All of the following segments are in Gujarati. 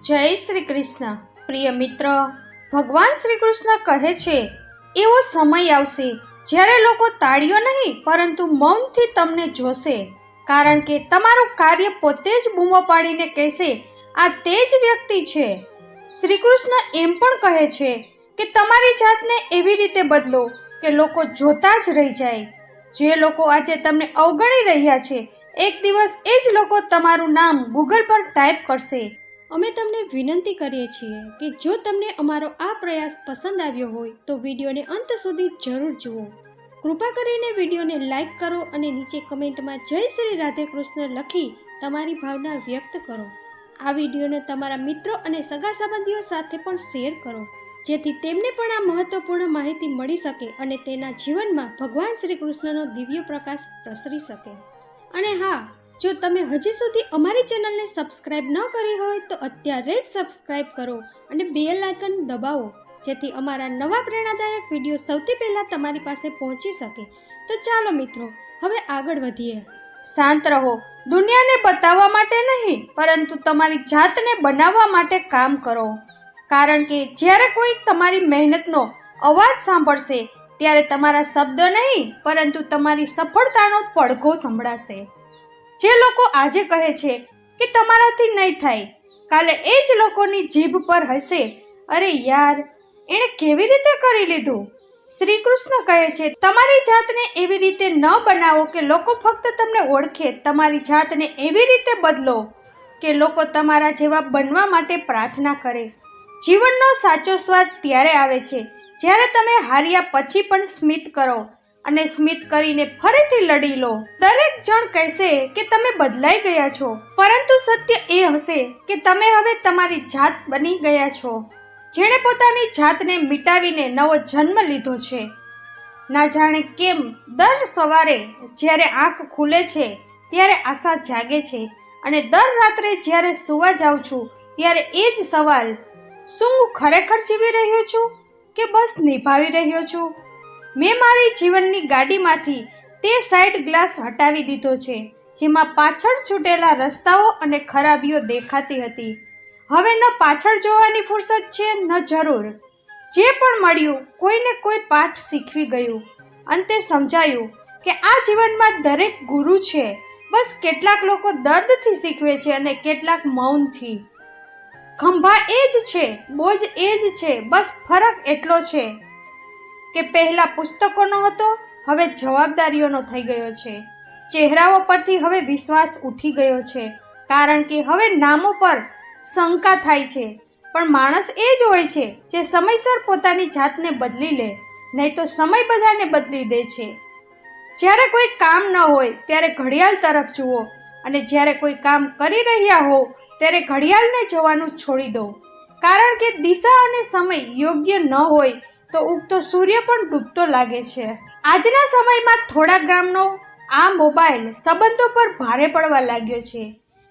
જય શ્રી કૃષ્ણ। પ્રિય મિત્ર, ભગવાન શ્રી કૃષ્ણ કહે છે એવો સમય આવશે જ્યારે લોકો તાળીઓ નહીં પરંતુ મૌનથી તમને જોશે, કારણ કે તમારું કાર્ય પોતે જ બૂમો પાડીને કહેશે, આ તે જ વ્યક્તિ છે। શ્રી કૃષ્ણ એમ પણ કહે છે કે તમારી જાતને એવી રીતે બદલો કે લોકો જોતા જ રહી જાય। જે લોકો આજે તમને અવગણી રહ્યા છે, એક દિવસ એ જ લોકો તમારું નામ ગૂગલ પર ટાઈપ કરશે। અમે તમને વિનંતી કરીએ છીએ કે જો તમને અમારો આ પ્રયાસ પસંદ આવ્યો હોય તો વિડીયોને અંત સુધી જરૂર જુઓ। કૃપા કરીને વિડીયોને લાઈક કરો અને નીચે કમેન્ટમાં જય શ્રી રાધે કૃષ્ણ લખી તમારી ભાવના વ્યક્ત કરો। આ વિડીયોને તમારા મિત્રો અને સગા સંબંધીઓ સાથે પણ શેર કરો, જેથી તેમને પણ આ મહત્વપૂર્ણ માહિતી મળી શકે અને તેના જીવનમાં ભગવાન શ્રી કૃષ્ણનો દિવ્ય પ્રકાશ પ્રસરી શકે। અને હા, જો તમે હજી સુધી અમારી ચેનલને સબસ્ક્રાઇબ ન કરી હોય તો અત્યારે જ સબસ્ક્રાઇબ કરો અને બેલ આઇકન દબાવો, જેથી અમારા નવા પ્રેરણાદાયક વિડીયો સૌથી પહેલા તમારી પાસે પહોંચી શકે। તો ચાલો મિત્રો, હવે આગળ વધીએ। શાંત રહો, દુનિયાને બતાવવા માટે નહીં પરંતુ તમારી જાતને બનાવવા માટે કામ કરો, કારણ કે જ્યારે કોઈ તમારી મહેનતનો અવાજ સાંભળશે ત્યારે તમારા શબ્દ નહીં પરંતુ તમારી સફળતાનો પડઘો સંભળાશે। જે લોકો આજે કહે છે કે તમારાથી નહીં થાય, કાલે એ જ લોકોની જીભ પર હશે, અરે યાર, એણે કેવી રીતે કરી લીધું। શ્રી કૃષ્ણ કહે છે તમારી જાતને એવી રીતે ન બનાવો કે લોકો ફક્ત તમને ઓળખે, તમારી જાતને એવી રીતે બદલો કે લોકો તમારા જેવા બનવા માટે પ્રાર્થના કરે। જીવનનો સાચો સ્વાદ ત્યારે આવે છે જ્યારે તમે હાર્યા પછી પણ સ્મિત કરો અને સ્મિત કરીને ફરીથી લડી લો। દરેક જણ કહેશે કે તમે બદલાઈ ગયા છો, પરંતુ સત્ય એ હશે કે તમે હવે તમારી જાત બની ગયા છો, જેણે પોતાની જાતને મિટાવીને નવો જન્મ લીધો છે। ના જાણે કેમ દર સવારે જ્યારે આંખ ખુલે છે ત્યારે આશા જાગે છે, અને દર રાત્રે જ્યારે સૂવા જાઉં છું ત્યારે એ જ સવાલ, શું હું ખરેખર જીવી રહ્યો છું કે બસ નિભાવી રહ્યો છું। મેં મારી જીવનની ગાડીમાંથી તે સાઈડ ગ્લાસ હટાવી દીધો છે જેમાં પાછળ છૂટેલા રસ્તાઓ અને ખરાબીઓ દેખાતી હતી। હવે ન પાછળ જોવાની ફુરસદ છે ન જરૂર। જે પણ મળ્યું કોઈને કોઈ પાઠ શીખવી ગયું। અંતે સમજાયું કે આ જીવનમાં દરેક ગુરુ છે, બસ કેટલાક લોકો દર્દથી શીખવે છે અને કેટલાક મૌનથી। ખંભા એ જ છે, બોજ એ જ છે, બસ ફરક એટલો છે કે પહેલા પુસ્તકોનો હતો, હવે જવાબદારીઓનો થઈ ગયો છે। ચહેરાઓ પરથી હવે વિશ્વાસ ઉઠી ગયો છે, કારણ કે હવે નામો પર શંકા થાય છે, પણ માણસ એ જ હોય છે જે સમયસર પોતાની જાતને બદલી લે, નહીં તો સમય બધાને બદલી દે છે। જ્યારે કોઈ કામ ન હોય ત્યારે ઘડિયાળ તરફ જુઓ, અને જ્યારે કોઈ કામ કરી રહ્યા હો ત્યારે ઘડિયાળને જોવાનું છોડી દો, કારણ કે દિશા અને સમય યોગ્ય ન હોય તો ઉગતો સૂર્ય પણ ડૂબતો લાગે છે। આજના સમયમાં થોડા ગ્રામનો આ મોબાઈલ સંબંધો પર ભારે પડવા લાગ્યો છે।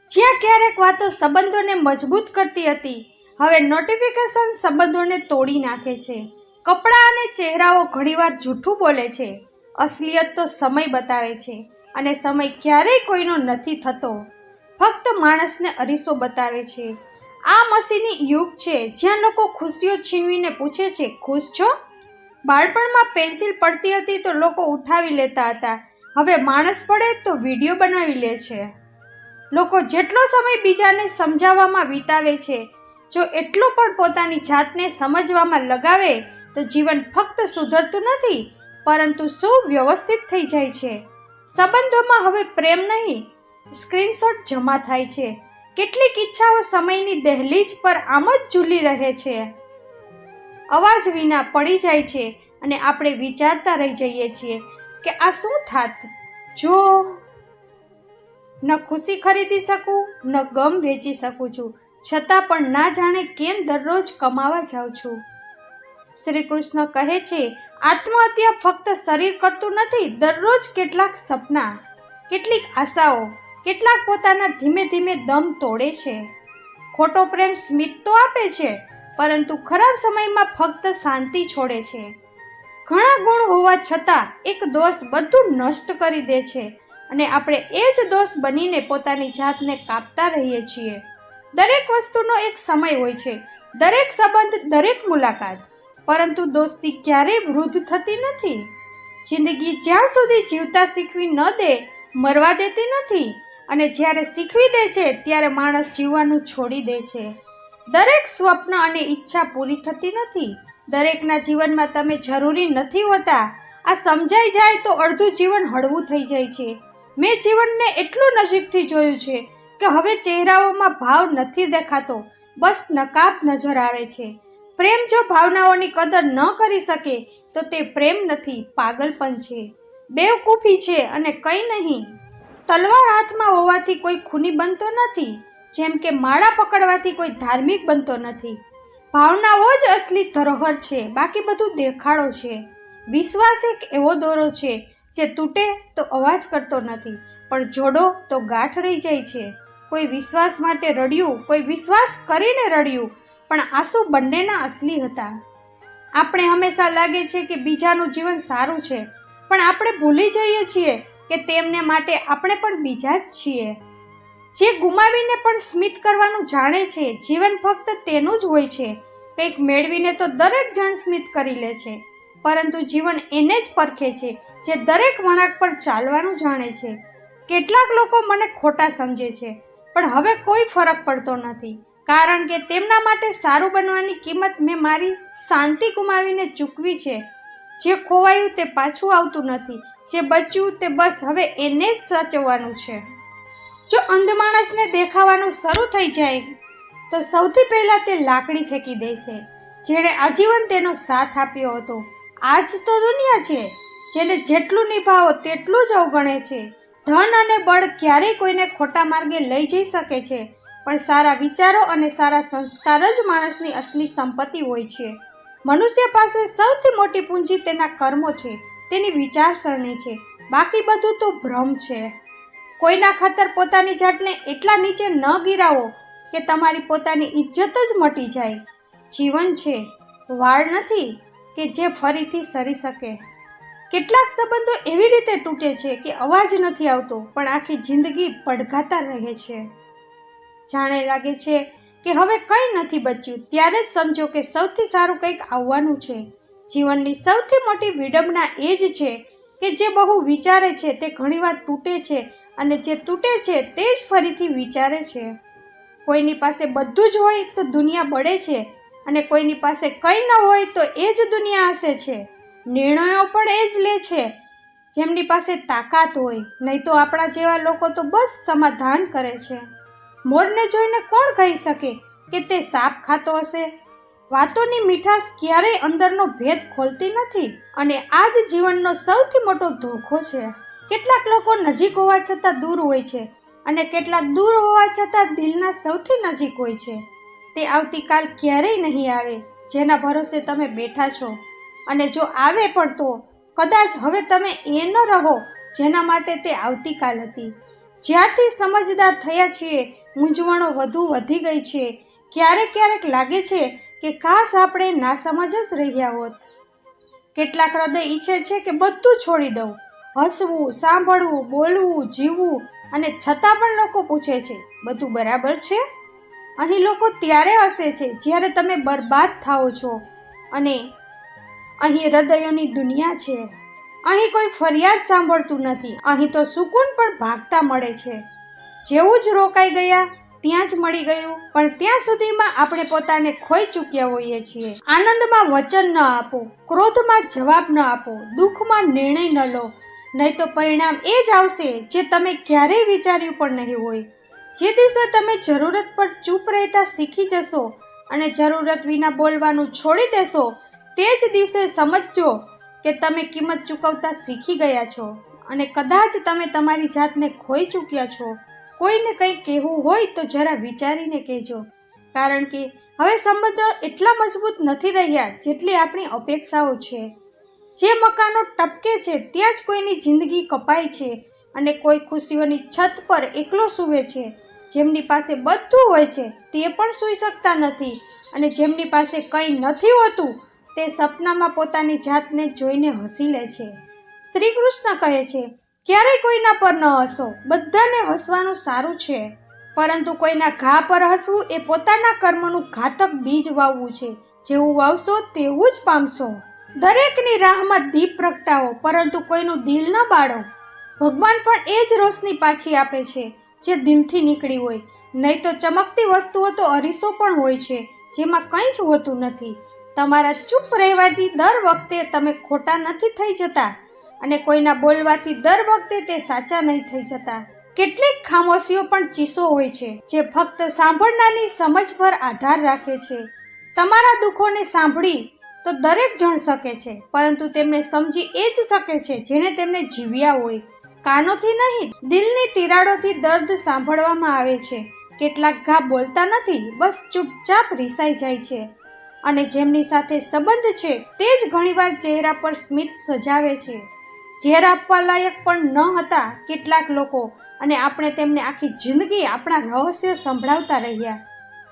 જ્યાં ક્યારેક વાતો સંબંધોને મજબૂત કરતી હતી, હવે નોટિફિકેશન સંબંધોને તોડી નાખે છે। કપડાં અને ચહેરાઓ ઘણીવાર જૂઠું બોલે છે, અસલિયત તો સમય બતાવે છે, અને સમય ક્યારેય કોઈનો નથી થતો, ફક્ત માણસને અરીસો બતાવે છે। આ મશીની યુગ છે જ્યાં લોકો ખુશીઓ છીનવીને પૂછે છે, ખુશ છો? બાળપણમાં પેન્સિલ પડતી હતી તો લોકો ઉઠાવી લેતા હતા, હવે માણસ પડે તો વિડીયો બનાવી લે છે। લોકો જેટલો સમય બીજાને સમજાવવામાં વિતાવે છે, જો એટલો પણ પોતાની જાતને સમજવામાં લગાવે તો જીવન ફક્ત સુધરતું નથી પરંતુ સુવ્યવસ્થિત થઈ જાય છે। સંબંધોમાં હવે પ્રેમ નહીં, સ્ક્રીનશોટ જમા થાય છે। કેટલીક ઈચ્છાઓ સમયની દહેલીજ પર આમ જ ઝૂલી રહે છે, અવાજ વિના પડી જાય છે, અને આપણે વિચારતા રહી જઈએ છીએ કે આ શું થાત જો ન ખુશી ખરીદી શકું, ન ગમ વેચી શકું છું, છતાં પણ ના જાણે કેમ દરરોજ કમાવા જાઉં છું। શ્રી કૃષ્ણ કહે છે આત્મહત્યા ફક્ત શરીર કરતું નથી, દરરોજ કેટલાક સપના, કેટલીક આશાઓ, કેટલાક પોતાના ધીમે ધીમે દમ તોડે છે। ખોટો પ્રેમ સ્મિત તો આપે છે, પરંતુ ખરાબ સમયમાં ફક્ત શાંતિ છોડે છે। ઘણા ગુણ હોવા છતાં એક દોષ બધું નષ્ટ કરી દે છે, અને આપણે એ જ દોષ બનીને પોતાની જાતને કાપતા રહીએ છીએ। દરેક વસ્તુનો એક સમય હોય છે, દરેક સંબંધ, દરેક મુલાકાત. પરંતુ દોસ્તી ક્યારેય વૃદ્ધ થતી નથી. જિંદગી જ્યાં સુધી જીવતા શીખવી ન દે, મરવા દેતી નથી. અને જ્યારે શીખવી દે છે ત્યારે માણસ જીવવાનું છોડી દે છે. દરેક સ્વપ્ન અને ઈચ્છા પૂરી થતી નથી. દરેકના જીવનમાં તમે જરૂરી નથી હોતા. આ સમજાઈ જાય તો અડધું જીવન હળવું થઈ જાય છે. મેં જીવનને એટલું નજીકથી જોયું છે કે હવે ચહેરાઓમાં ભાવ નથી દેખાતો, બસ નકાબ નજર આવે છે. પ્રેમ જો ભાવનાઓની કદર ન કરી શકે તો તે પ્રેમ નથી, પાગલપન છે, બેવકૂફી છે અને કંઈ નહીં. તલવાર હાથમાં હોવાથી કોઈ ખૂની બનતો નથી, જેમ કે માળા પકડવાથી કોઈ ધાર્મિક બનતો નથી. ભાવનાઓ જ અસલી ધરોહર છે, બાકી બધું દેખાડો છે. વિશ્વાસ એક એવો દોરો છે જે તૂટે તો અવાજ કરતો નથી, પણ જોડો તો ગાંઠ રહી જાય છે. કોઈ વિશ્વાસ માટે રડ્યું, કોઈ વિશ્વાસ કરીને રડ્યું, પણ આંસુ બંનેના અસલી હતા. આપણે હંમેશા લાગે છે કે બીજાનું જીવન સારું છે, પણ આપણે ભૂલી જઈએ છીએ કે તેમને માટે આપણે પણ બીજા જ છીએ. જે ગુમાવીને પણ સ્મિત કરવાનું જાણે છે, જીવન ફક્ત તેનું જ હોય છે. કંઈક મેળવીને તો દરેક જણ સ્મિત કરી લે છે, પરંતુ જીવન એને જ પરખે છે જે દરેક વળાંક પર ચાલવાનું જાણે છે. કેટલાક લોકો મને ખોટા સમજે છે, પણ હવે કોઈ ફરક પડતો નથી, કારણ કે તેમના માટે સારું બનવાની કિંમત મેં મારી શાંતિ ગુમાવીને ચૂકવી છે. જે ખોવાયું તે પાછું આવતું નથી, જે બચ્યું તે બસ હવે એને જ સાચવવાનું છે. જો અંધ માણસને દેખાવાનું શરૂ થઈ જાય તો સૌથી પહેલા તે લાકડી ફેંકી દે છે, જેણે આજીવન તેનો સાથ આપ્યો હતો. આ જ તો દુનિયા છે, જેને જેટલું નિભાવો તેટલું જ અવગણે છે. ધન અને બળ ક્યારેય કોઈને ખોટા માર્ગે લઈ જઈ શકે છે, પણ સારા વિચારો અને સારા સંસ્કાર જ માણસની અસલી સંપત્તિ હોય છે. મનુષ્ય પાસે સૌથી મોટી પૂંજી તેના કર્મો છે, તેની વિચારસરણી છે. બાકી બધું તો ભ્રમ છે. કોઈના ખાતર પોતાની જાતને એટલા નીચે ન ગિરાવો કે તમારી પોતાની ઇજ્જત જ મટી જાય. જીવન છે, વાળ નથી કે જે ફરીથી સરી શકે. કેટલાક સંબંધો એવી રીતે તૂટે છે કે અવાજ નથી આવતો, પણ આખી જિંદગી પડઘાતા રહે છે. જાણે લાગે છે કે હવે કંઈ નથી બચ્યું, ત્યારે જ સમજો કે સૌથી સારું કંઈક આવવાનું છે. જીવનની સૌથી મોટી વિડંબના એ જ છે કે જે બહુ વિચારે છે તે ઘણીવાર તૂટે છે, અને જે તૂટે છે તે જ ફરીથી વિચારે છે. કોઈની પાસે બધું જ હોય તો દુનિયા બળે છે, અને કોઈની પાસે કંઈ ન હોય તો એ જ દુનિયા હસે છે. નિર્ણયો પણ એ જ લે છે જેમની પાસે તાકાત હોય, નહીં તો આપણા જેવા લોકો તો બસ સમાધાન કરે છે. મોરને જોઈને કોણ કહી શકે કે તે સાપ ખાતો હશે? વાતોની મીઠાશ ક્યારેય અંદરનો ભેદ ખોલતી નથી, અને આ જ જીવનનો સૌથી મોટો ધોખો છે. કેટલાક લોકો નજીક હોવા છતાં દૂર હોય છે, અને કેટલાક દૂર હોવા છતાં દિલના સૌથી નજીક હોય છે. તે આવતીકાલ ક્યારેય નહીં આવે જેના ભરોસે તમે બેઠા છો, અને જો આવે પણ તો કદાચ હવે તમે એ ન રહો જેના માટે તે આવતીકાલ હતી. જ્યારથી સમજદાર થયા છીએ, મૂંઝવણો વધુ વધી ગઈ છે. ક્યારેક લાગે છે કે કાશ આપણે નાસમજ જ રહ્યા હોત. કેટલાક હૃદય ઈચ્છે છે કે બધું છોડી દઉં, હસવું, સાંભળવું, બોલવું, જીવવું, અને છતાં પણ લોકો પૂછે છે, બધું બરાબર છે? અહીં લોકો ત્યારે હસે છે જ્યારે તમે બરબાદ થાઓ છો, અને અહીં હૃદયોની દુનિયા છે. અહીં કોઈ ફરિયાદ સાંભળતું નથી, અહીં તો સુકૂન પણ ભાગતા મળે છે. જેવું જ રોકાઈ ગયા ત્યાં જ મળી ગયું, પણ ત્યાં સુધીમાં આપણે પોતાને ખોઈ ચૂક્યા હોઈએ છીએ. આનંદમાં વચન ન આપો, ક્રોધમાં જવાબ ન આપો, દુઃખમાં નિર્ણય ન લો, નહીં તો પરિણામ એ જ આવશે જે તમે ક્યારેય વિચાર્યું પણ નહીં હોય. જે દિવસે તમે જરૂરત પર ચૂપ રહેતા શીખી જશો અને જરૂરત વિના બોલવાનું છોડી દેશો, તે જ દિવસે સમજજો કે તમે કિંમત ચૂકવતા શીખી ગયા છો, અને કદાચ તમે તમારી જાતને ખોઈ ચૂક્યા છો. કોઈને કંઈ કહેવું હોય તો જરા વિચારીને કહેજો, કારણ કે હવે સંબંધો એટલા મજબૂત નથી રહ્યા જેટલી આપણી અપેક્ષાઓ છે. જે મકાનો ટપકે છે ત્યાં જ કોઈની જિંદગી કપાય છે, અને કોઈ ખુશીઓની છત પર એકલો સૂવે છે. જેમની પાસે બધું હોય છે તે પણ સૂઈ શકતા નથી, અને જેમની પાસે કંઈ નથી હોતું તે સપનામાં પોતાની જાતને જોઈને હસી લે છે. શ્રી કૃષ્ણ કહે છે, ક્યારેય કોઈના પર ન હસો, બધાને હસવાનું સારું છે. પરંતુ કોઈના ઘા પર હસવું એ પોતાના કર્મનું ઘાતક બીજ વાવવું છે. જેવું વાવશો તેવું જ પામશો. દરેકની રાહમાં દીપ પ્રગટાવો, પરંતુ કોઈનું દિલ ન બાળો. ભગવાન પણ એ જ રોશની પાછી આપે છે જે દિલથી નીકળી હોય. નહીં તો ચમકતી વસ્તુઓ તો અરીસો પણ હોય છે, જેમાં કંઈ જ હોતું નથી. તમારા ચૂપ રહેવાથી દર વખતે તમે ખોટા નથી થઈ જતા, અને કોઈના બોલવાથી દર વખતે તે સાચા નહીં થઈ જતા. કેટલીક ખામોશીઓ પણ ચીસો હોય છે, જે ફક્ત સાંભળનારની સમજ પર આધાર રાખે છે. તમારા દુઃખોને સાંભળી તો દરેક જણ શકે છે, પરંતુ તેમને સમજી એ જ શકે છે જેણે તેમને જીવ્યા હોય. કાનોથી નહીં, દિલની તિરાડોથી દર્દ સાંભળવામાં આવે છે. કેટલાક ઘા બોલતા નથી, બસ ચૂપચાપ રિસાઈ જાય છે. અને જેમની સાથે સંબંધ છે તે જ ઘણીવાર ચહેરા પર સ્મિત સજાવે છે. ઝેર આપવા લાયક પણ ન હતા કેટલાક લોકો, અને આપણે તેમને આખી જિંદગી આપણા રહસ્યો સંભળાવતા રહ્યા.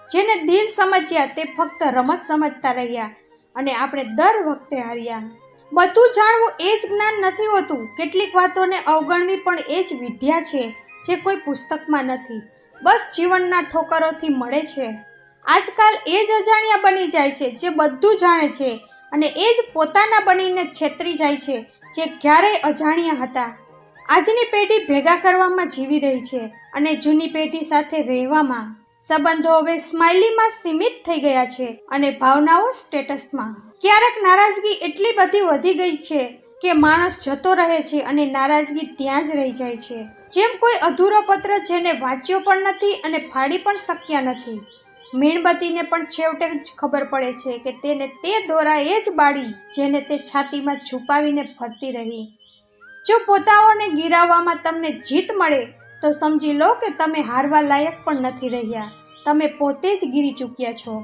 જેને દિલ સમજ્યા તે ફક્ત રમત સમજતા રહ્યા, અને આપણે દર વખતે હાર્યા. બધું જાણવું એ જ જ્ઞાન નથી હોતું. કેટલીક વાતોને અવગણવી પણ એ જ વિદ્યા છે જે કોઈ પુસ્તકમાં નથી, બસ જીવનના ઠોકરોથી મળે છે. આજકાલ એ જ અજાણ્યા બની જાય છે જે બધું જાણે છે, અને એ જ પોતાના બનીને છેતરી જાય છે જે ક્યારેય અજાણ્યા હતા. આજની પેઢી ભેગા કરવામાં જીવી રહી છે, અને જૂની પેઢી સાથે રહેવામાં. સંબંધો હવે સ્માઇલીમાં સીમિત થઈ ગયા છે, અને ભાવનાઓ સ્ટેટસમાં. ક્યારેક નારાજગી એટલી બધી વધી ગઈ છે કે માણસ જતો રહે છે અને નારાજગી ત્યાં જ રહી જાય છે, જેમ કોઈ અધૂરો પત્ર જેને વાંચ્યો પણ નથી અને ફાડી પણ શક્યા નથી. મીણબત્તીને પણ છેવટે જ ખબર પડે છે કે તેને તે દોરાએ જ બાળી જેને તે છાતીમાં છુપાવીને ફરતી રહી. જો પોતાઓને ગિરાવવામાં તમને જીત મળે તો સમજી લો કે તમે હારવા લાયક પણ નથી રહ્યા. તમે પોતે જ ગીરી ચૂક્યા છો.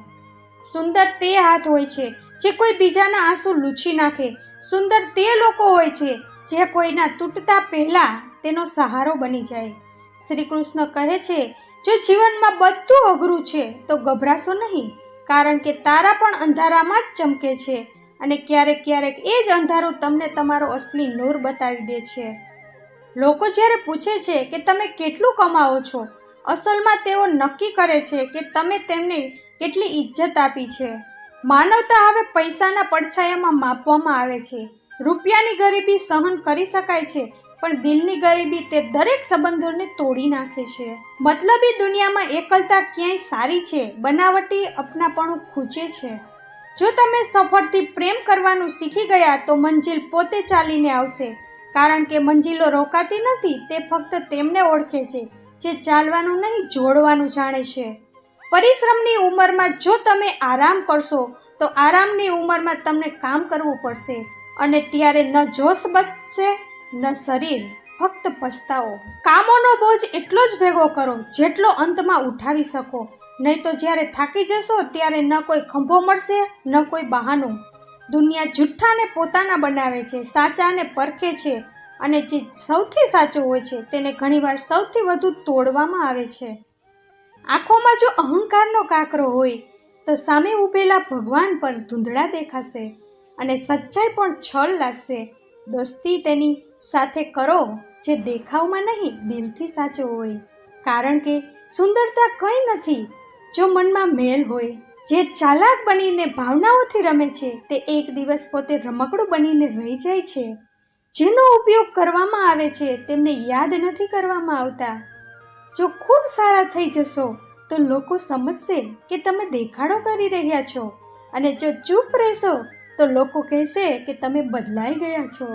સુંદર તે હાથ હોય છે જે કોઈ બીજાના આંસુ લૂછી નાખે. સુંદર તે લોકો હોય છે જે કોઈના તૂટતા પહેલા તેનો સહારો બની જાય. શ્રી કૃષ્ણ કહે છે, જો જીવનમાં બધું અઘરું છે તો ગભરાશો નહીં, કારણ કે તારા પણ અંધારામાં જ ચમકે છે, અને ક્યારેક ક્યારેક એ જ અંધારું તમને તમારો અસલી નૂર બતાવી દે છે. લોકો જ્યારે પૂછે છે કે તમે કેટલું કમાવો છો, અસલમાં તેઓ નક્કી કરે છે કે તમે તેમને કેટલી ઇજ્જત આપી છે. માનવતા હવે પૈસાના પડછાયામાં માપવામાં આવે છે. રૂપિયાની ગરીબી સહન કરી શકાય છે, પણ દિલની ગરીબી તે દરેક સંબંધોને તોડી નાખે છે. મતલબી દુનિયામાં એકલતા ક્યાંય સારી છે, બનાવટી અપનાપણું ખૂંચે છે. જો તમે સફળથી પ્રેમ કરવાનું શીખી ગયા તો મંજિલ પોતે ચાલીને આવશે, કારણ કે મંજિલો રોકાતી નથી, તે ફક્ત તેમને ઓળખે છે જે ચાલવાનું નહીં, જોડવાનું જાણે છે. પરિશ્રમની ઉંમરમાં જો તમે આરામ કરશો તો આરામની ઉંમરમાં તમને કામ કરવું પડશે, અને ત્યારે ન જોશ બચશે ન શરીર, ફક્ત પસ્તાવો. કામોનો બોજ એટલો જ ભેગો કરો જેટલો અંતમાં ઉઠાવી શકો, નહીં તો જ્યારે થાકી જશો ત્યારે ન કોઈ ખંભો મળશે ન કોઈ બહાનું. દુનિયા જુઠ્ઠાને પોતાના બનાવે છે, સાચાને પરખે છે, અને જે સૌથી સાચું હોય છે તેને ઘણીવાર સૌથી વધુ તોડવામાં આવે છે. આંખોમાં જો અહંકારનો કાંકરો હોય તો સામે ઊભેલા ભગવાન પર ધૂંધળા દેખાશે, અને સચ્ચાઈ પણ છલ લાગશે. દોસ્તી તેની સાથે કરો જે દેખાવમાં નહીં, દિલથી સાચો હોય, કારણ કે સુંદરતા કંઈ નથી જો મનમાં મેલ હોય. જે ચાલાક બનીને ભાવનાઓથી રમે છે તે એક દિવસ પોતે રમકડું બનીને રહી જાય છે. જેનો ઉપયોગ કરવામાં આવે છે તેમને યાદ નથી કરવામાં આવતા. જો ખૂબ સારા થઈ જશો તો લોકો સમજશે કે તમે દેખાડો કરી રહ્યા છો, અને જો ચૂપ રહેશો તો લોકો કહેશે કે તમે બદલાઈ ગયા છો.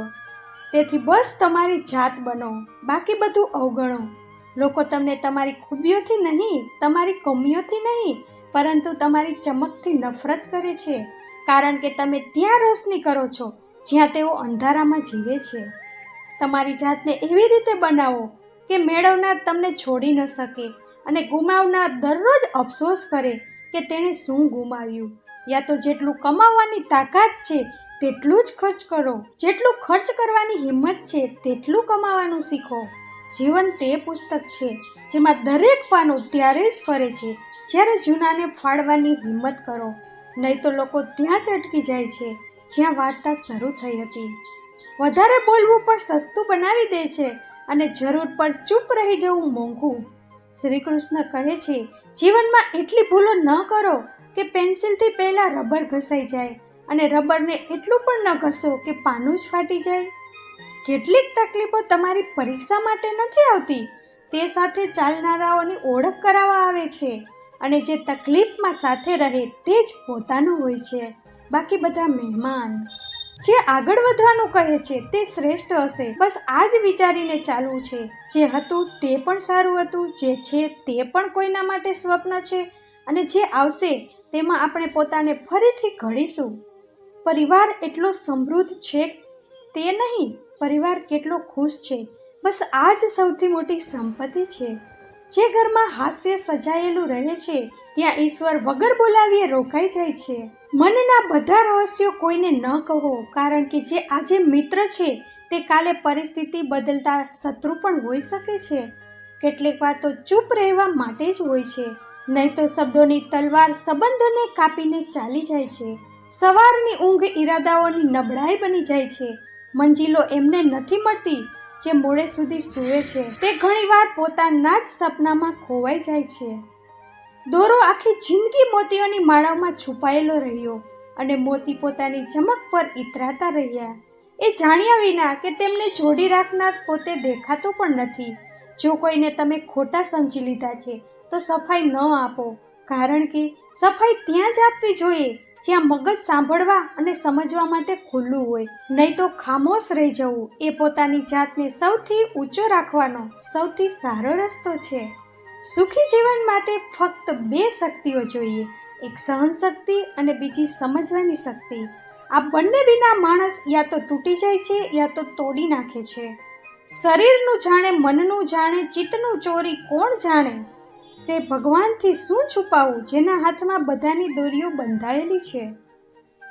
તેથી બસ તમારી જાત બનો, બાકી બધું અવગણો. લોકો તમને તમારી ખૂબીઓથી નહીં, તમારી કમીઓથી નહીં, પરંતુ તમારી ચમકથી નફરત કરે છે, કારણ કે તમે ત્યાં રોશની કરો છો જ્યાં તેઓ અંધારામાં જીવે છે. તમારી જાતને એવી રીતે બનાવો કે મેળવનાર તમને છોડી ન શકે, અને ગુમાવનાર દરરોજ અફસોસ કરે કે તેણે શું ગુમાવ્યું. યા તો જેટલું કમાવવાની તાકાત છે તેટલું જ ખર્ચ કરો, જેટલું ખર્ચ કરવાની હિંમત છે તેટલું કમાવાનું શીખો. જીવન તે પુસ્તક છે જેમાં દરેક પાનું ત્યારે જ ફરે છે જ્યારે જૂનાને ફાડવાની હિંમત કરો, નહીં તો લોકો ત્યાં જ અટકી જાય છે જ્યાં વાર્તા શરૂ થઈ હતી. વધારે બોલવું પણ સસ્તું બનાવી દે છે, અને જરૂર પર ચૂપ રહી જવું મોંઘું. શ્રી કૃષ્ણ કહે છે, જીવનમાં એટલી ભૂલો ન કરો કે પેન્સિલથી પહેલા રબર ઘસાઈ જાય અને રબરને એટલું પણ ન ઘસો કે પાનું જ ફાટી જાય. કેટલીક તકલીફો તમારી પરીક્ષા માટે નથી આવતી, તે સાથે ચાલનારાઓની ઓળખ કરાવવા આવે છે અને જે તકલીફમાં સાથે રહે તે જ પોતાનો હોય છે, બાકી બધા મહેમાન. જે આગળ વધવાનું કહે છે તે શ્રેષ્ઠ હશે, બસ આ જ વિચારીને ચાલવું છે. જે હતું તે પણ સારું હતું, જે છે તે પણ કોઈના માટે સ્વપ્ન છે અને જે આવશે તેમાં આપણે પોતાને ફરીથી ઘડીશું. પરિવાર એટલો સમૃદ્ધ છે તે નહીં, પરિવાર કેટલો ખુશ છે, બસ આ જ સૌથી મોટી સંપત્તિ છે. જે ઘરમાં હાસ્ય સજાયેલું રહે છે ત્યાં ઈશ્વર વગર બોલાવીએ રોકાઈ જાય છે. મનના બધા રહસ્યો કોઈને ન કહો, કારણ કે જે આજે મિત્ર છે તે કાલે પરિસ્થિતિ બદલતા શત્રુ પણ હોઈ શકે છે. કેટલીક વાતો ચૂપ રહેવા માટે જ હોય છે, નહીં તો શબ્દોની તલવાર સંબંધોને કાપીને ચાલી જાય છે. સવારની ઊંઘ ઈરાદાઓની નબળાઈ બની જાય છે. મંજિલો એમને નથી મળતી જે મોડે સુધી સૂવે છે, તે ઘણીવાર પોતાના જ સપનામાં ખોવાઈ જાય છે. દોરો આખી જિંદગી મોતીઓની માળામાં છુપાયેલો રહ્યો અને મોતી પોતાની ચમક પર ઇતરાતા રહ્યા, એ જાણ્યા વિના કે તેમને જોડી રાખનાર પોતે દેખાતો પણ નથી. જો કોઈને તમે ખોટા સમજી લીધા છે તો સફાઈ ન આપો, કારણ કે સફાઈ ત્યાં જ આપવી જોઈએ જ્યાં મગજ સાંભળવા અને સમજવા માટે ખુલ્લું હોય, નહીં તો ખામોશ રહી જવું એ પોતાની જાતને સૌથી ઊંચો રાખવાનો સૌથી સારો રસ્તો છે. સુખી જીવન માટે ફક્ત 2 શક્તિઓ જોઈએ, એક સહન શક્તિ અને બીજી સમજવાની શક્તિ. આ બંને વિના માણસ યા તો તૂટી જાય છે યા તો તોડી નાખે છે. શરીરનું જાણે, મનનું જાણે, ચિત્તનું ચોરી કોણ જાણે? તે ભગવાનથી શું છુપાવવું જેના હાથમાં બધાની દોરીઓ બંધાયેલી છે?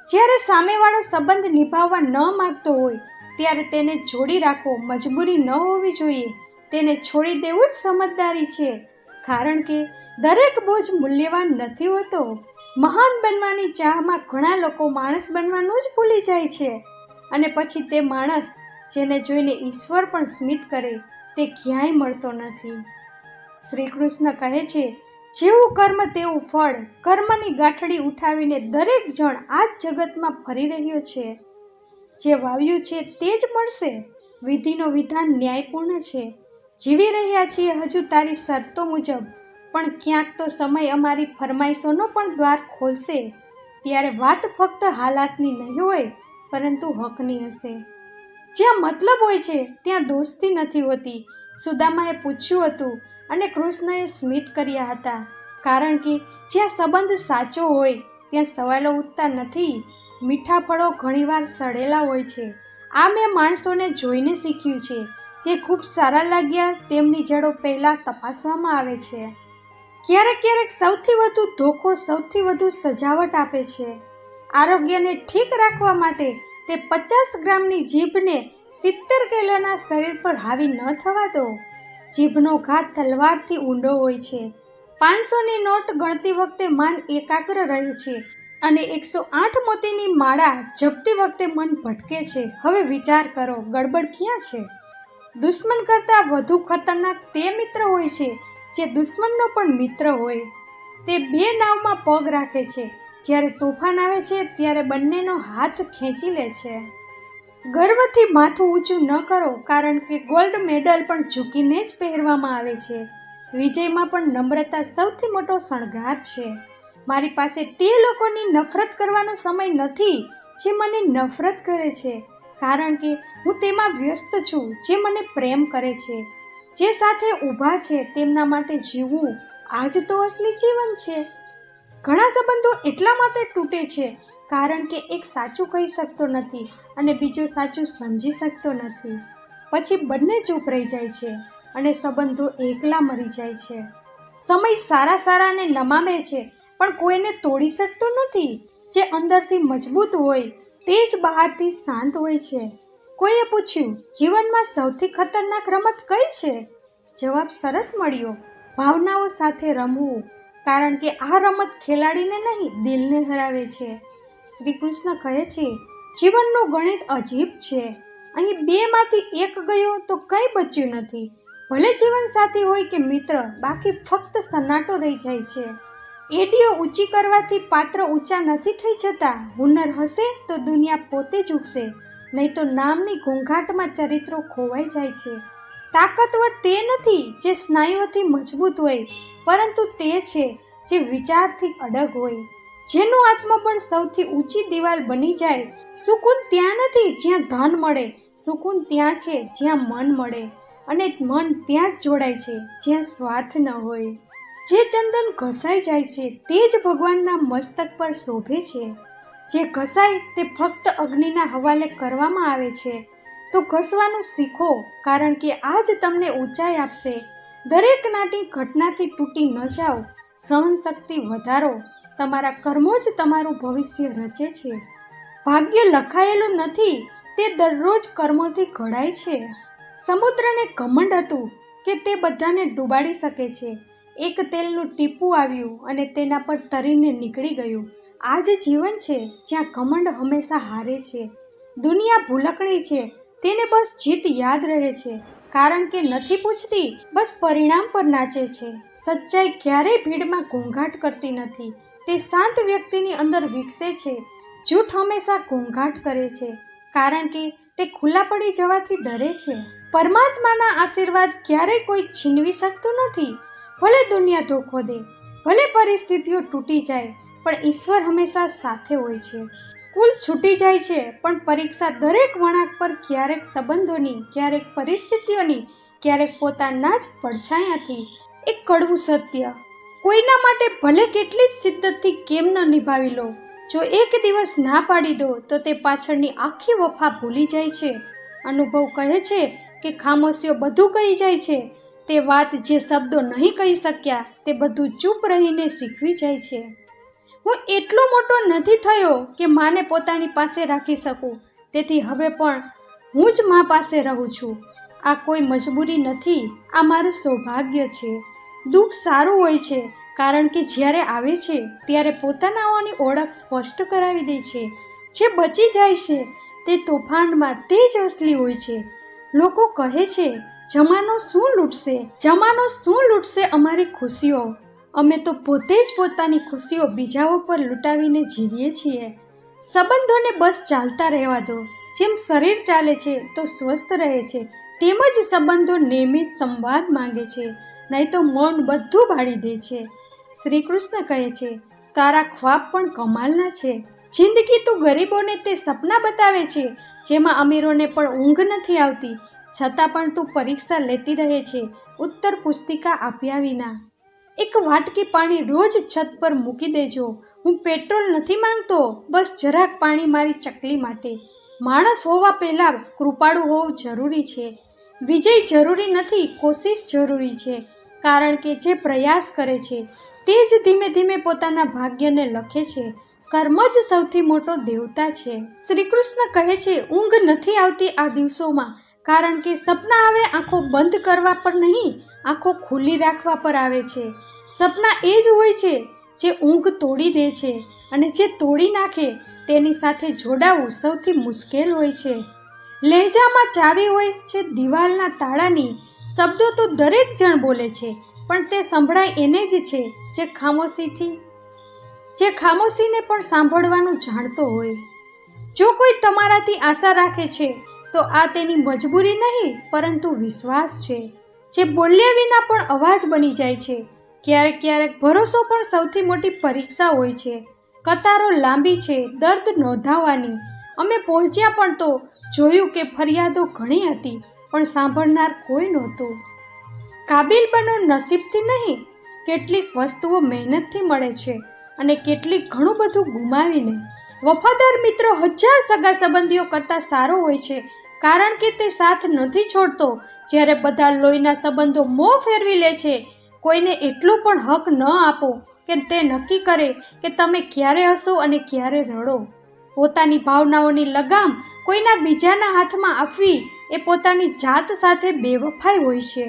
જ્યારે સામેવાળો સંબંધ નિભાવવા ન માંગતો હોય ત્યારે તેને જોડી રાખવો મજબૂરી ન હોવી જોઈએ, તેને છોડી દેવું જ સમજદારી છે. કારણ કે દરેક બોજ મૂલ્યવાન નથી હોતો. મહાન બનવાની ચાહમાં ઘણા લોકો માણસ બનવાનું જ ભૂલી જાય છે અને પછી તે માણસ જેને જોઈને ઈશ્વર પણ સ્મિત કરે તે ક્યાંય મળતો નથી. શ્રી કૃષ્ણ કહે છે, જેવું કર્મ તેવું ફળ. કર્મની ગાંઠડી ઉઠાવીને દરેક જણ આ જ જગતમાં ફરી રહ્યો છે. જે વાવ્યું છે તે જ મળશે. વિધિનો વિધાન ન્યાયપૂર્ણ છે. જીવી રહ્યા છીએ હજુ તારી શરતો મુજબ, પણ ક્યાંક તો સમય અમારી ફરમાઈશોનો પણ દ્વાર ખોલશે. ત્યારે વાત ફક્ત હાલાતની નહીં હોય પરંતુ હકની હશે. જ્યાં મતલબ હોય છે ત્યાં દોસ્તી નથી હોતી. સુદામાએ પૂછ્યું હતું અને કૃષ્ણએ સ્મિત કર્યા હતા, કારણ કે જ્યાં સંબંધ સાચો હોય ત્યાં સવાલો ઉઠતા નથી. મીઠા ફળો ઘણીવાર સડેલા હોય છે. આ મેં માણસોને જોઈને શીખ્યું છે. જે ખૂબ સારા લાગ્યા તેમની જડો પહેલાં તપાસવામાં આવે છે. ક્યારેક ક્યારેક સૌથી વધુ ધોખો સૌથી વધુ સજાવટ આપે છે. આરોગ્યને ઠીક રાખવા માટે તે 50 ગ્રામની જીભને 70 કિલોના શરીર પર હાવી ન થવા દો. જીભનો ઘા તલવારથી ઊંડો હોય છે. 500ની નોટ ગણતી વખતે મન એકાગ્ર રહે છે અને 108 મોતીની માળા જપતી વખતે મન ભટકે છે. હવે વિચાર કરો, ગડબડ ક્યાં છે? દુશ્મન કરતાં વધુ ખતરનાક તે મિત્ર હોય છે જે દુશ્મનનો પણ મિત્ર હોય. તે 2 નાવમાં પગ રાખે છે. જ્યારે તોફાન આવે છે ત્યારે બંનેનો હાથ ખેંચી લે છે. ગર્વથી માથું ઊંચું ન કરો, કારણ કે ગોલ્ડ મેડલ પણ ઝૂકીને જ પહેરવામાં આવે છે. વિજયમાં પણ નમ્રતા સૌથી મોટો શણગાર છે. મારી પાસે તે લોકોની નફરત કરવાનો સમય નથી જે મને નફરત કરે છે, કારણ કે હું તેમાં વ્યસ્ત છું જે મને પ્રેમ કરે છે. જે સાથે ઊભા છે તેમના માટે જીવવું, આ જ તો અસલી જીવન છે. ઘણા સંબંધો એટલા માટે તૂટે છે કારણ કે એક સાચું કહી શકતો નથી અને બીજો સાચું સમજી શકતો નથી. પછી બંને ચૂપ રહી જાય છે અને સંબંધો એકલા મરી જાય છે. સમય સારાને નમાવે છે પણ કોઈને તોડી શકતો નથી. જે અંદરથી મજબૂત હોય તે જ બહારથી શાંત હોય છે. કોઈએ પૂછ્યું, જીવનમાં સૌથી ખતરનાક રમત કઈ છે? જવાબ સરસ મળ્યો, ભાવનાઓ સાથે રમવું, કારણ કે આ રમત ખેલાડીને નહીં દિલને હરાવે છે. શ્રી કૃષ્ણ કહે છે, જીવનનું ગણિત અજીબ છે. અહીં 2માંથી 1 ગયો તો કંઈ બચ્યું નથી. ભલે જીવનસાથી હોય કે મિત્ર, બાકી ફક્ત સન્નાટો રહી જાય છે. એડીઓ ઊંચી કરવાથી પાત્ર ઊંચા નથી થઈ જતા. હુનર હશે તો દુનિયા પોતે જ ઉગશે, નહીં તો નામની ઘોંઘાટમાં ચરિત્રો ખોવાઈ જાય છે. તાકતવર તે નથી જે સ્નાયુઓથી મજબૂત હોય, પરંતુ તે છે જે વિચારથી અડગ હોય, જેનું આત્મબળ સૌથી ઊંચી દિવાલ બની જાય. સુકૂન ત્યાં નથી જ્યાં ધન મળે, સુકૂન ત્યાં છે જ્યાં મન મળે, અને મન ત્યાં જ જોડાય છે જ્યાં સ્વાર્થ ન હોય. જે ચંદન ઘસાઈ જાય છે તે જ ભગવાનના મસ્તક પર શોભે છે. જે ઘસાય તે ફક્ત અગ્નિના હવાલે કરવામાં આવે છે. તો ઘસવાનું શીખો, કારણ કે આ જ તમને ઊંચાઈ આપશે. દરેક નાની ઘટનાથી તૂટી ન જાઓ. સહનશક્તિ વધારો. તમારા કર્મો જ તમારું ભવિષ્ય રચે છે. ભાગ્ય લખાયેલું નથી, તે દરરોજ કર્મોથી ઘડાય છે. સમુદ્રને ઘમંડ હતું કે તે બધાને ડૂબાડી શકે છે. એક તેલનું ટીપું આવ્યું અને તેના પર તરીને નીકળી ગયું. આ જ જીવન છે જ્યાં ઘમંડ હંમેશા હારે છે. દુનિયા ભૂલકણી છે, તેને બસ જીત યાદ રહે છે, કારણ કે નથી પૂછતી, બસ પરિણામ પર નાચે છે. સચ્ચાઈ ક્યારેય ભીડમાં ઘોંઘાટ કરતી નથી, તે શાંત વ્યક્તિની અંદર વિકસે છે. જૂઠ હંમેશા ઘોંઘાટ કરે છે, કારણ કે તે ખુલ્લા પડી જવાથી ડરે છે. પરમાત્માના આશીર્વાદ ક્યારેય કોઈ છીનવી શકતું નથી. ભલે દુનિયા ધોખો દે, ભલે પરિસ્થિતિઓ તૂટી જાય, પણ ઈશ્વર હંમેશા સાથે હોય છે. સ્કૂલ છૂટી જાય છે, પણ પરીક્ષા દરેક વળાંક પર ક્યારેક સંબંધોની, ક્યારેક પરિસ્થિતિઓની, ક્યારેક પોતાના જ પડછાયાથી. એક કડવું સત્ય, કોઈના માટે ભલે કેટલી જ શિદ્દતથી કેમ ન નિભાવી લો, જો એક દિવસ ના પાડી દો તો તે પાછળની આખી વફા ભૂલી જાય છે. અનુભવ કહે છે કે ખામોશીઓ બધું કહી જાય છે. તે વાત જે શબ્દો નહીં કહી શક્યા, તે બધું ચૂપ રહીને શીખવી જાય છે. હું એટલો મોટો નથી થયો કે માને પોતાની પાસે રાખી શકું, તેથી હવે પણ હું જ મા પાસે રહું છું. આ કોઈ મજબૂરી નથી, આ મારું સૌભાગ્ય છે. દુઃખ સારું હોય છે, કારણ કે જ્યારે આવે છે ત્યારે પોતાનાઓની ઓળખ સ્પષ્ટ કરાવી દે છે. જે બચી જાય છે તે તોફાનમાં તે જ અસલી હોય છે. લોકો કહે છે, જમાનો શું લૂંટશે, જમાનો શું લૂંટશે અમારી ખુશીઓ. અમે તો પોતે જ પોતાની ખુશીઓ બીજાઓ પર લૂંટાવીને જીવીએ છીએ. સંબંધોને બસ ચાલતા રહેવા દો. જેમ શરીર ચાલે છે તો સ્વસ્થ રહે છે, તેમજ સંબંધો નિયમિત સંવાદ માંગે છે, નહીં તો મૌન બધું બાળી દે છે. શ્રી કૃષ્ણ કહે છે, તારા ખ્વાબ પણ કમાલના છે. જિંદગી તું ગરીબોને તે સપના બતાવે છે જેમાં અમીરોને પણ ઊંઘ નથી આવતી, છતાં પણ તું પરીક્ષા લેતી રહે છે ઉત્તર પુસ્તિકા આપ્યા વિના. એક વાટકી પાણી રોજ છત પર મૂકી દેજો. હું પેટ્રોલ નથી માંગતો, બસ જરાક પાણી મારી ચકલી માટે. માણસ હોવા પહેલાં કૃપાળુ હોવું જરૂરી છે. વિજય જરૂરી નથી, કોશિશ જરૂરી છે, કારણ કે જે પ્રયાસ કરે છે તે જ ધીમે ધીમે પોતાના ભાગ્યને લખે છે. કર્મ જ સૌથી મોટો દેવતા છે. શ્રી કૃષ્ણ કહે છે, ઊંઘ નથી આવતી આ દિવસોમાં, કારણ કે સપના આવે આંખો બંધ કરવા પર નહીં, આંખો ખુલ્લી રાખવા પર આવે છે. સપના એ જ હોય છે જે ઊંઘ તોડી દે છે, અને જે તોડી નાખે તેની સાથે જોડાવું સૌથી મુશ્કેલ હોય છે. લહેજામાં ચાવી હોય છે દિવાલના તાળાની. શબ્દો તો દરેક જણ બોલે છે, પણ તે સંભળાય એને જ છે જે ખામોશીને પણ સાંભળવાનું જાણતો હોય. જો કોઈ તમારાથી આશા રાખે છે તો આ તેની મજબૂરી નહીં, પરંતુ વિશ્વાસ છે, જે બોલ્યા વિના પણ અવાજ બની જાય છે. ક્યારેક ક્યારેક ભરોસો પણ સૌથી મોટી પરીક્ષા હોય છે. કતારો લાંબી છે દર્દ નોંધાવવાની. અમે પહોંચ્યા પણ તો જોયું કે ફરિયાદો ઘણી હતી, પણ સાંભળનાર કોઈ નહોતું. કાબિલ બનો નસીબથી નહીં, કેટલીક વસ્તુઓ મહેનતથી મળે છે, અને કેટલીક ઘણું બધું ગુમાવીને. વફાદાર મિત્રો 1000 સગા સંબંધીઓ કરતાં સારો હોય છે, કારણ કે તે સાથ નથી છોડતો જ્યારે બધા લોહીના સંબંધો મોં ફેરવી લે છે. કોઈને એટલો પણ હક ન આપો કે તે નક્કી કરે કે તમે ક્યારે હસો અને ક્યારે રડો. પોતાની ભાવનાઓની લગામ કોઈના બીજાના હાથમાં આપવી એ પોતાની જાત સાથે બેવફાઈ હોય છે.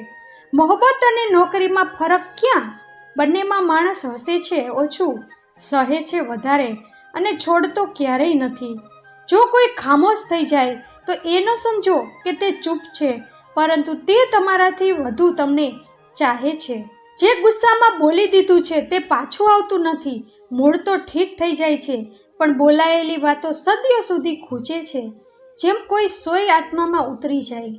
મોહબ્બત અને નોકરીમાં ફરક ક્યાં? બંનેમાં માણસ હસે છે ઓછું, સહે છે વધારે, અને છોડતો ક્યારેય નથી. જો કોઈ ખામોશ થઈ જાય તો એ ન સમજો કે તે ચૂપ છે, પરંતુ તે તમારાથી વધુ તમને ચાહે છે. જે ગુસ્સામાં બોલી દીધું છે તે પાછું આવતું નથી. મૂળ તો ઠીક થઈ જાય છે, પણ બોલાયેલી વાતો સદીઓ સુધી ખૂંચે છે, જેમ કોઈ સોય આત્મામાં ઉતરી જાય.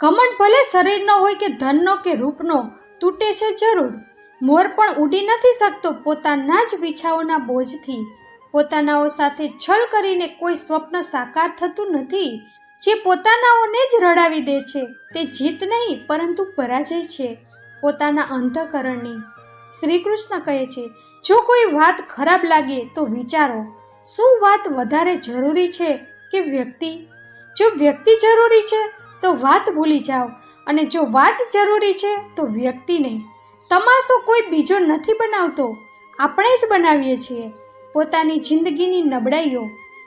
ઘમંડ ભલે શરીરનો હોય કે ધનનો કે રૂપનો, તૂટે છે જરૂર. મોર પણ ઉડી નથી શકતો પોતાના જ પીછાઓના બોજથી. પોતાનાઓ સાથે છલ કરીને કોઈ સ્વપ્ન સાકાર થતું નથી. જે પોતાનાઓને જ રડાવી દે છે તે જીત નહીં પરંતુ પરાજય છે પોતાના અંતઃકરણની. શ્રી કૃષ્ણ કહે છે, જો કોઈ વાત ખરાબ લાગે તો વિચારો, શું વાત વધારે જરૂરી છે કે વ્યક્તિ? જો વ્યક્તિ જરૂરી છે તો વાત ભૂલી જાઓ, અને જો વાત જરૂરી છે તો વ્યક્તિને. તમાશો કોઈ બીજો નથી બનાવતો, આપણે જ બનાવીએ છીએ પોતાની જિંદગીની નબળાઈઓ.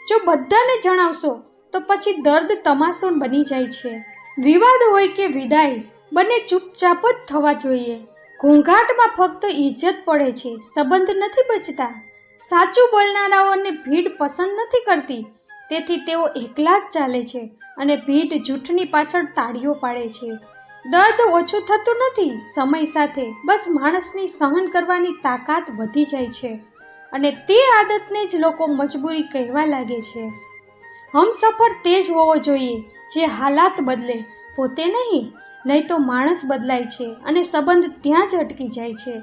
જો બધાને જણાવશો તો પછી દર્દ તમાશો બની જાય છે. વિવાદ હોય કે વિદાય, બંને ચૂપચાપ જ થવા જોઈએ. ઘોંઘાટમાં ફક્ત ઇજ્જત પડે છે, સંબંધ નથી બચતા. સાચું બોલનારાઓને ભીડ પસંદ નથી કરતી, તેથી તેઓ એકલા જ ચાલે છે અને ભીડ જૂઠની પાછળ તાળીઓ પાડે છે. દર્દ ઓછું થતું નથી સમય સાથે, બસ માણસની સહન કરવાની તાકાત વધી જાય છે, અને તે આદતને જ લોકો મજબૂરી કહેવા લાગે છે. હમસફર તે જ હોવો જોઈએ જે હાલાત બદલે, પોતે નહીં. નહીં તો માણસ બદલાય છે અને સંબંધ ત્યાં જ અટકી જાય છે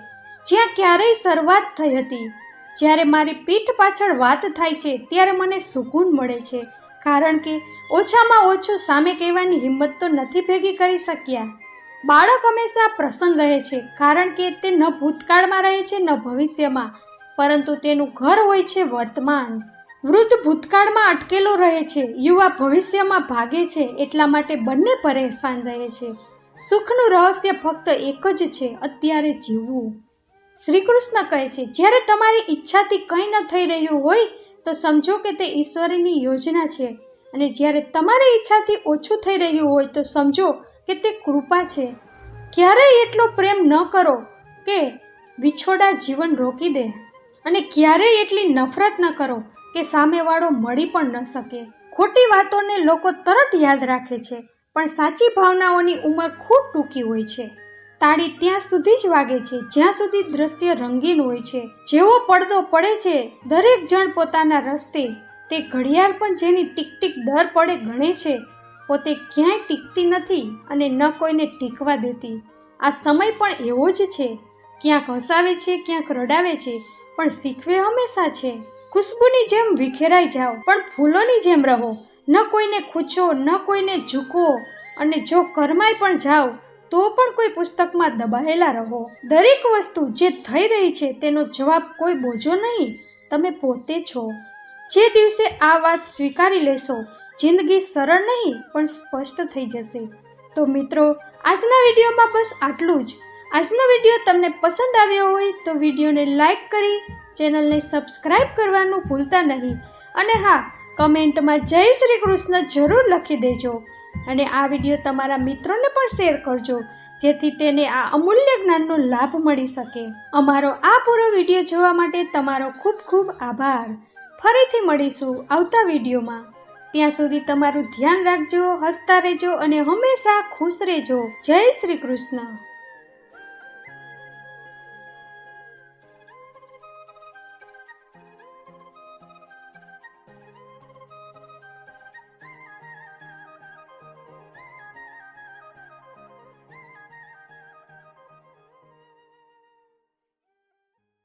જ્યાં ક્યારેય શરૂઆત થઈ હતી. જ્યારે મારી પીઠ પાછળ વાત થાય છે ત્યારે મને સુકૂન મળે છે, કારણ કે ઓછામાં ઓછું સામે કહેવાની હિંમત તો નથી ભેગી કરી શક્યા. બાળક હંમેશા પ્રસન્ન રહે છે, કારણ કે તે ન ભૂતકાળમાં રહે છે ન ભવિષ્યમાં, પરંતુ તેનું ઘર હોય છે વર્તમાન. વૃદ્ધ ભૂતકાળમાં અટકેલો રહે છે, યુવા ભવિષ્યમાં ભાગે છે, એટલા માટે બંને પરેશાન રહે છે. સુખનું રહસ્ય ફક્ત એક જ છે, અત્યારે જીવવું. શ્રી કૃષ્ણ કહે છે, જ્યારે તમારી ઈચ્છાથી કંઈ ન થઈ રહ્યું હોય તો સમજો કે તે ઈશ્વરની યોજના છે, અને જ્યારે તમારી ઈચ્છાથી ઓછું થઈ રહ્યું હોય તો સમજો કે તે કૃપા છે. ક્યારેય એટલો પ્રેમ ન કરો કે વિછોડા જીવન રોકી દે, અને ક્યારેય એટલી નફરત ન કરો કે સામેવાળો મળી પણ ન શકે. ખોટી વાતોને લોકો તરત યાદ રાખે છે, પણ સાચી ભાવનાઓની ઉંમર ખૂબ ટૂંકી હોય છે. તાળી ત્યાં સુધી જ વાગે છે જ્યાં સુધી દ્રશ્ય રંગીન હોય છે. જેવો પડદો પડે છે દરેક જણ પોતાના રસ્તે, તે ઘડિયાળ પણ જેની ટીક ટીક દર પડે ગણે છે, પોતે ક્યાંય ટીકતી નથી અને ન કોઈને ટીકવા દેતી. આ સમય પણ એવો જ છે, ક્યાંક હસાવે છે, ક્યાંક રડાવે છે, પણ શીખવે હંમેશા છે. ખુશ્બુની જેમ વિખેરાઈ જાઓ, પણ ફૂલોની જેમ રહો. ન કોઈને ખૂંચો, ન કોઈને ઝૂકો, અને જો કરમાઈ પણ જાઓ તો પણ કોઈ પુસ્તકમાં દબાયેલા રહો. દરેક વસ્તુ જે થઈ રહી છે તેનો જવાબ કોઈ બોજો નહીં, તમે પોતે છો. જે દિવસે આ વાત સ્વીકારી લેશો, જિંદગી સરળ નહીં પણ સ્પષ્ટ થઈ જશે. તો મિત્રો, આજના વિડીયોમાં બસ આટલું જ. આજનો વિડીયો તમને પસંદ આવ્યો હોય તો વિડીયોને લાઈક કરી ચેનલને સબસ્ક્રાઈબ કરવાનું ભૂલતા નહીં, અને હા, કમેન્ટમાં જય શ્રી કૃષ્ણ જરૂર લખી દેજો. અને આ વિડીયો તમારા મિત્રોને પણ શેર કરજો, જેથી તેને આ અમૂલ્ય જ્ઞાનનો લાભ મળી શકે. અમારો આ પૂરો વિડીયો જોવા માટે તમારો ખૂબ ખૂબ આભાર. ફરીથી મળીશું આવતા વિડીયોમાં. ત્યાં સુધી તમારું ધ્યાન રાખજો, હસતા રહેજો અને હંમેશા ખુશ રહેજો. જય શ્રી કૃષ્ણ.